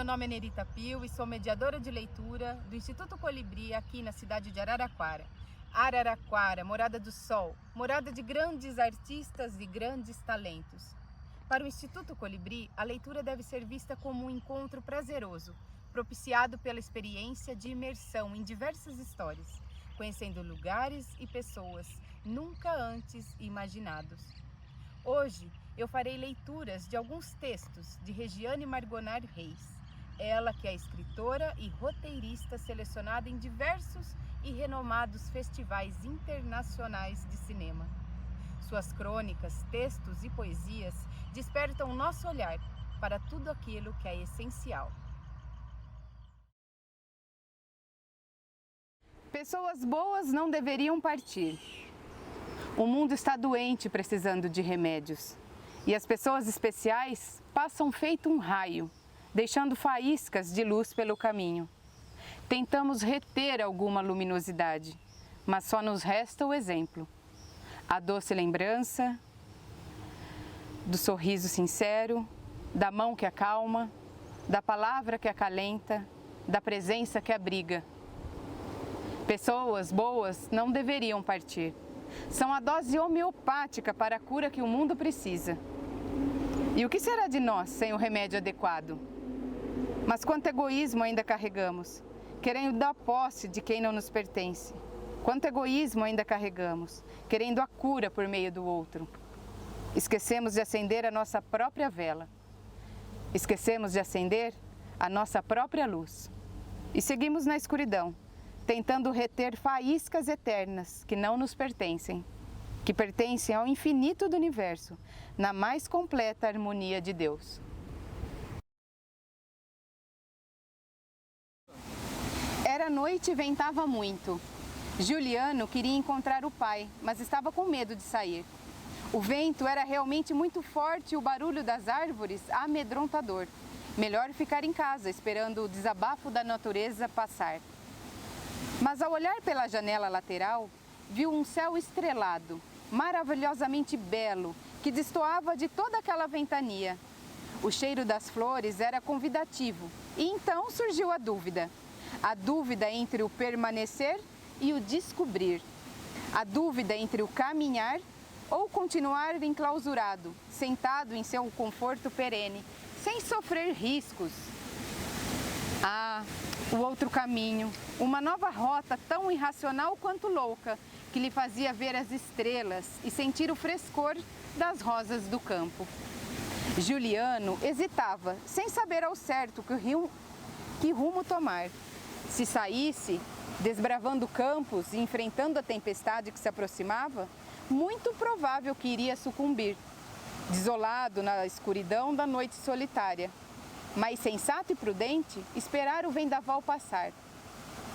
meu nome é Nerita Pio e sou mediadora de leitura do Instituto Colibri aqui na cidade de Araraquara. Araraquara, morada do sol, morada de grandes artistas e grandes talentos. Para o Instituto Colibri, a leitura deve ser vista como um encontro prazeroso, propiciado pela experiência de imersão em diversas histórias, conhecendo lugares e pessoas nunca antes imaginados. Hoje, eu farei leituras de alguns textos de Regiane Margonar Reis, ela que é escritora e roteirista selecionada em diversos e renomados festivais internacionais de cinema. Suas crônicas, textos e poesias despertam o nosso olhar para tudo aquilo que é essencial. Pessoas boas não deveriam partir. O mundo está doente, precisando de remédios. E as pessoas especiais passam feito um raio, deixando faíscas de luz pelo caminho. Tentamos reter alguma luminosidade, mas só nos resta o exemplo. A doce lembrança do sorriso sincero, da mão que acalma, da palavra que acalenta, da presença que abriga. Pessoas boas não deveriam partir. São a dose homeopática para a cura que o mundo precisa. E o que será de nós sem o remédio adequado? Mas quanto egoísmo ainda carregamos, querendo dar posse de quem não nos pertence. Quanto egoísmo ainda carregamos, querendo a cura por meio do outro. Esquecemos de acender a nossa própria vela. Esquecemos de acender a nossa própria luz. E seguimos na escuridão, tentando reter faíscas eternas que não nos pertencem, que pertencem ao infinito do universo, na mais completa harmonia de Deus. Era noite e ventava muito. Juliano queria encontrar o pai, mas estava com medo de sair. O vento era realmente muito forte e o barulho das árvores amedrontador. Melhor ficar em casa, esperando o desabafo da natureza passar. Mas ao olhar pela janela lateral, viu um céu estrelado, maravilhosamente belo, que destoava de toda aquela ventania. O cheiro das flores era convidativo e então surgiu a dúvida. A dúvida entre o permanecer e o descobrir. A dúvida entre o caminhar ou continuar enclausurado, sentado em seu conforto perene, sem sofrer riscos. O outro caminho, uma nova rota tão irracional quanto louca, que lhe fazia ver as estrelas e sentir o frescor das rosas do campo. Juliano hesitava, sem saber ao certo que rumo tomar. Se saísse, desbravando campos e enfrentando a tempestade que se aproximava, muito provável que iria sucumbir, desolado na escuridão da noite solitária. Mais sensato e prudente, esperar o vendaval passar.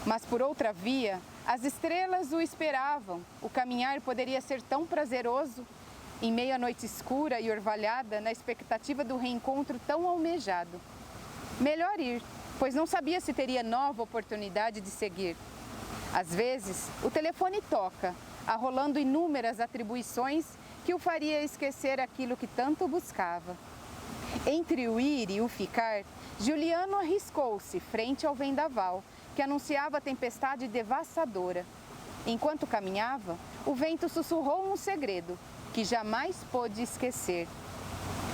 Mas por outra via, as estrelas o esperavam. O caminhar poderia ser tão prazeroso, em meio à noite escura e orvalhada, na expectativa do reencontro tão almejado. Melhor ir, pois não sabia se teria nova oportunidade de seguir. Às vezes, o telefone toca, arrolando inúmeras atribuições que o faria esquecer aquilo que tanto buscava. Entre o ir e o ficar, Juliano arriscou-se frente ao vendaval, que anunciava a tempestade devastadora. Enquanto caminhava, o vento sussurrou um segredo, que jamais pôde esquecer.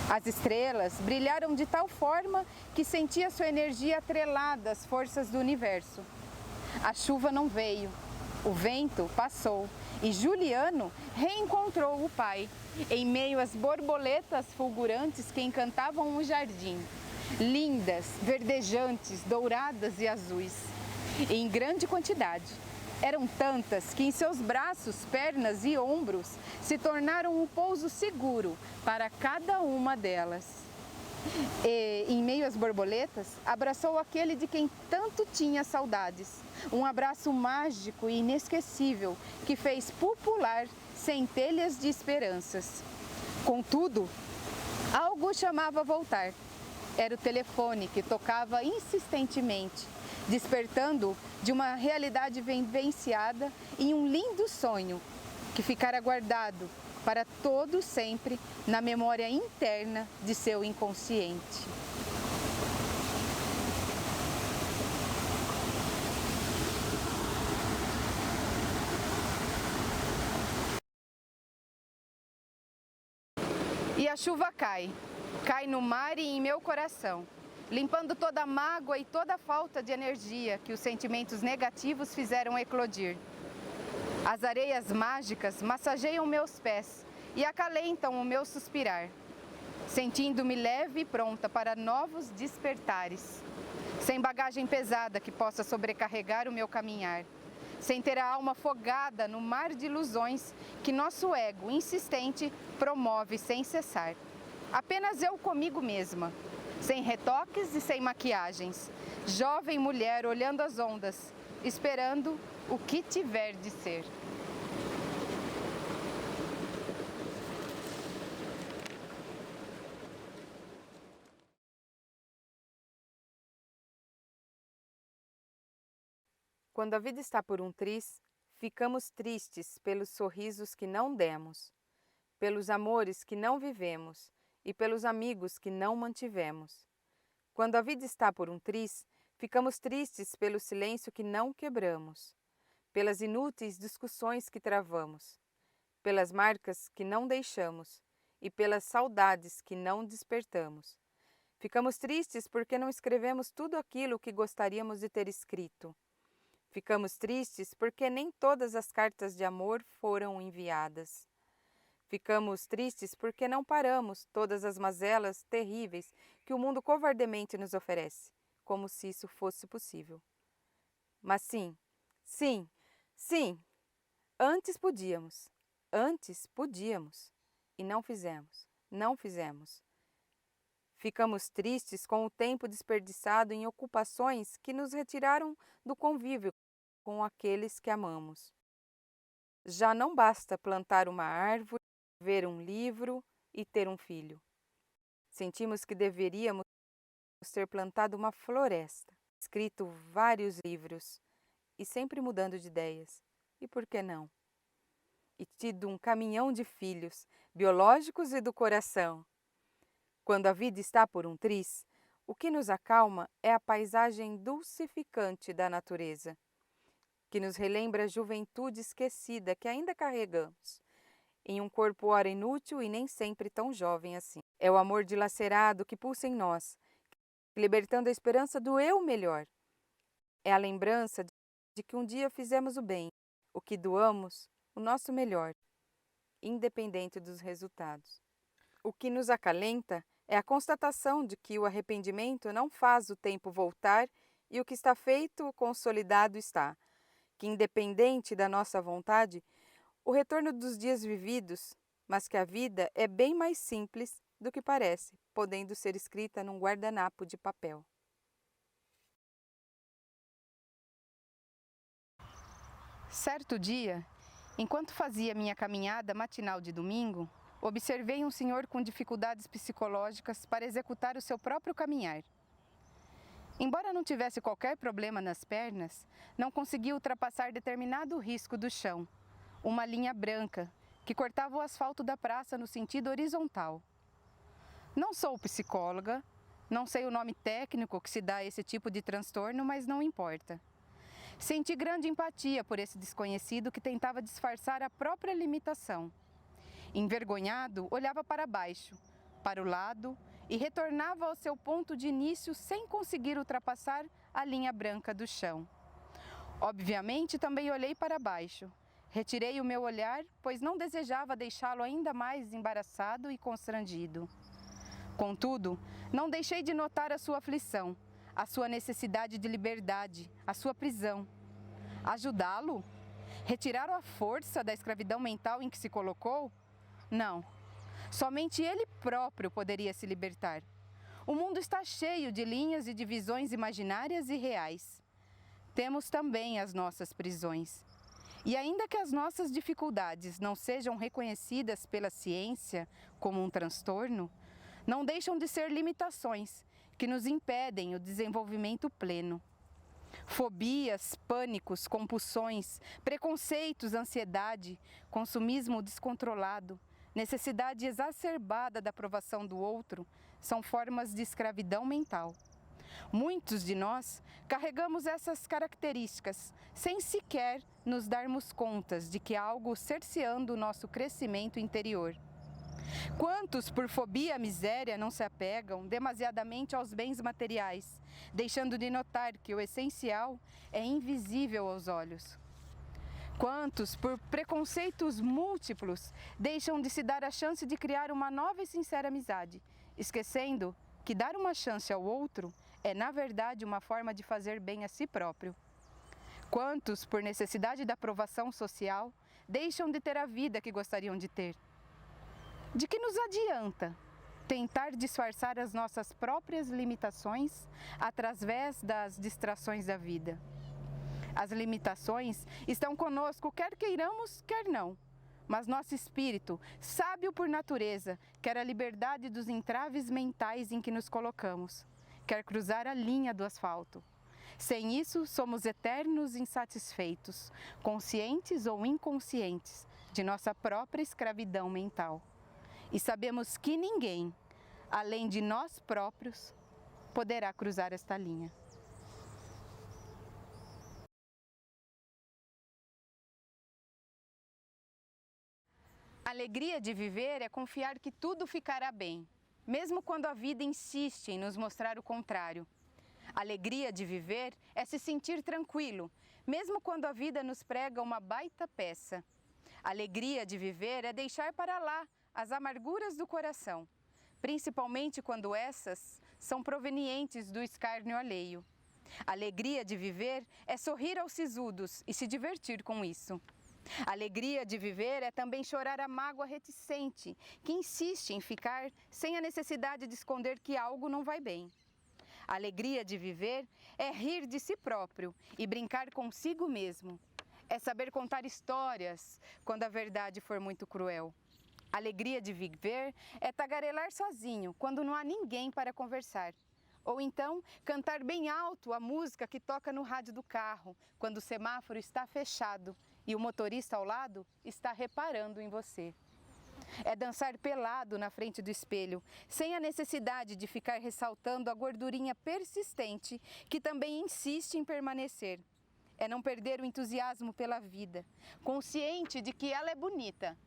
As estrelas brilharam de tal forma que sentia sua energia atrelada às forças do universo. A chuva não veio, o vento passou e Juliano reencontrou o pai, em meio às borboletas fulgurantes que encantavam o jardim, lindas, verdejantes, douradas e azuis, em grande quantidade. Eram tantas que em seus braços, pernas e ombros se tornaram um pouso seguro para cada uma delas. E, em meio às borboletas, abraçou aquele de quem tanto tinha saudades. Um abraço mágico e inesquecível que fez pupular centelhas de esperanças. Contudo, algo o chamava a voltar. Era o telefone que tocava insistentemente, despertando de uma realidade vivenciada em um lindo sonho que ficara guardado para todo sempre na memória interna de seu inconsciente. E a chuva cai, cai no mar e em meu coração, limpando toda a mágoa e toda a falta de energia que os sentimentos negativos fizeram eclodir. As areias mágicas massageiam meus pés e acalentam o meu suspirar, sentindo-me leve e pronta para novos despertares, sem bagagem pesada que possa sobrecarregar o meu caminhar, sem ter a alma afogada no mar de ilusões que nosso ego insistente promove sem cessar. Apenas eu comigo mesma, sem retoques e sem maquiagens, jovem mulher olhando as ondas, esperando o que tiver de ser. Quando a vida está por um triz, ficamos tristes pelos sorrisos que não demos, pelos amores que não vivemos e pelos amigos que não mantivemos. Quando a vida está por um triz, ficamos tristes pelo silêncio que não quebramos, pelas inúteis discussões que travamos, pelas marcas que não deixamos e pelas saudades que não despertamos. Ficamos tristes porque não escrevemos tudo aquilo que gostaríamos de ter escrito. Ficamos tristes porque nem todas as cartas de amor foram enviadas. Ficamos tristes porque não paramos todas as mazelas terríveis que o mundo covardemente nos oferece, como se isso fosse possível. Mas sim, antes podíamos, e não fizemos. Ficamos tristes com o tempo desperdiçado em ocupações que nos retiraram do convívio com aqueles que amamos. Já não basta plantar uma árvore, ver um livro e ter um filho. Sentimos que deveríamos ter plantado uma floresta, escrito vários livros e sempre mudando de ideias. E por que não? E tido um caminhão de filhos, biológicos e do coração. Quando a vida está por um triz, o que nos acalma é a paisagem dulcificante da natureza, que nos relembra a juventude esquecida que ainda carregamos, em um corpo ora inútil e nem sempre tão jovem assim. É o amor dilacerado que pulsa em nós, libertando a esperança do eu melhor. É a lembrança de que um dia fizemos o bem, o que doamos, o nosso melhor, independente dos resultados. O que nos acalenta é a constatação de que o arrependimento não faz o tempo voltar e o que está feito, consolidado está, que independente da nossa vontade, o retorno dos dias vividos, mas que a vida é bem mais simples do que parece, podendo ser escrita num guardanapo de papel. Certo dia, enquanto fazia minha caminhada matinal de domingo, observei um senhor com dificuldades psicológicas para executar o seu próprio caminhar. Embora não tivesse qualquer problema nas pernas, não conseguia ultrapassar determinado risco do chão, uma linha branca que cortava o asfalto da praça no sentido horizontal. Não sou psicóloga, não sei o nome técnico que se dá a esse tipo de transtorno, mas não importa. Senti grande empatia por esse desconhecido que tentava disfarçar a própria limitação. Envergonhado, olhava para baixo, para o lado e retornava ao seu ponto de início sem conseguir ultrapassar a linha branca do chão. Obviamente, também olhei para baixo. Retirei o meu olhar, pois não desejava deixá-lo ainda mais embaraçado e constrangido. Contudo, não deixei de notar a sua aflição, a sua necessidade de liberdade, a sua prisão. Ajudá-lo? Retirar a força da escravidão mental em que se colocou? Não. Somente ele próprio poderia se libertar. O mundo está cheio de linhas e divisões imaginárias e reais. Temos também as nossas prisões. E ainda que as nossas dificuldades não sejam reconhecidas pela ciência como um transtorno, não deixam de ser limitações que nos impedem o desenvolvimento pleno. Fobias, pânicos, compulsões, preconceitos, ansiedade, consumismo descontrolado, necessidade exacerbada da aprovação do outro são formas de escravidão mental. Muitos de nós carregamos essas características sem sequer nos darmos contas de que há algo cerceando o nosso crescimento interior. Quantos, por fobia à miséria, não se apegam demasiadamente aos bens materiais, deixando de notar que o essencial é invisível aos olhos? Quantos, por preconceitos múltiplos, deixam de se dar a chance de criar uma nova e sincera amizade, esquecendo que dar uma chance ao outro é, na verdade, uma forma de fazer bem a si próprio? Quantos, por necessidade da aprovação social, deixam de ter a vida que gostariam de ter? De que nos adianta tentar disfarçar as nossas próprias limitações através das distrações da vida? As limitações estão conosco, quer queiramos, quer não. Mas nosso espírito, sábio por natureza, quer a liberdade dos entraves mentais em que nos colocamos, quer cruzar a linha do asfalto. Sem isso, somos eternos insatisfeitos, conscientes ou inconscientes, de nossa própria escravidão mental. E sabemos que ninguém, além de nós próprios, poderá cruzar esta linha. A alegria de viver é confiar que tudo ficará bem, mesmo quando a vida insiste em nos mostrar o contrário. A alegria de viver é se sentir tranquilo, mesmo quando a vida nos prega uma baita peça. A alegria de viver é deixar para lá as amarguras do coração, principalmente quando essas são provenientes do escárnio alheio. A alegria de viver é sorrir aos sisudos e se divertir com isso. A alegria de viver é também chorar a mágoa reticente, que insiste em ficar sem a necessidade de esconder que algo não vai bem. A alegria de viver é rir de si próprio e brincar consigo mesmo. É saber contar histórias quando a verdade for muito cruel. A alegria de viver é tagarelar sozinho quando não há ninguém para conversar. Ou então, cantar bem alto a música que toca no rádio do carro, quando o semáforo está fechado e o motorista ao lado está reparando em você. É dançar pelado na frente do espelho, sem a necessidade de ficar ressaltando a gordurinha persistente que também insiste em permanecer. É não perder o entusiasmo pela vida, consciente de que ela é bonita,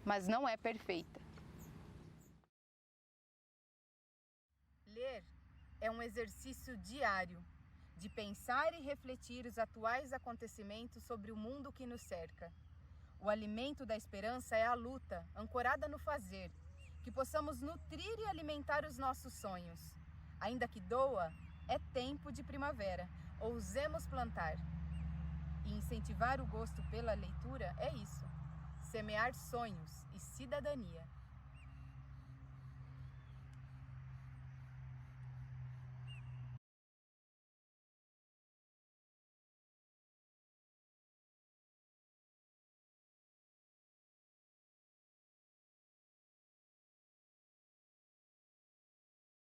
mas não é perfeita. Ler é um exercício diário de pensar e refletir os atuais acontecimentos sobre o mundo que nos cerca. O alimento da esperança é a luta, ancorada no fazer, que possamos nutrir e alimentar os nossos sonhos. Ainda que doa, é tempo de primavera, ousemos plantar. E incentivar o gosto pela leitura é isso, semear sonhos e cidadania.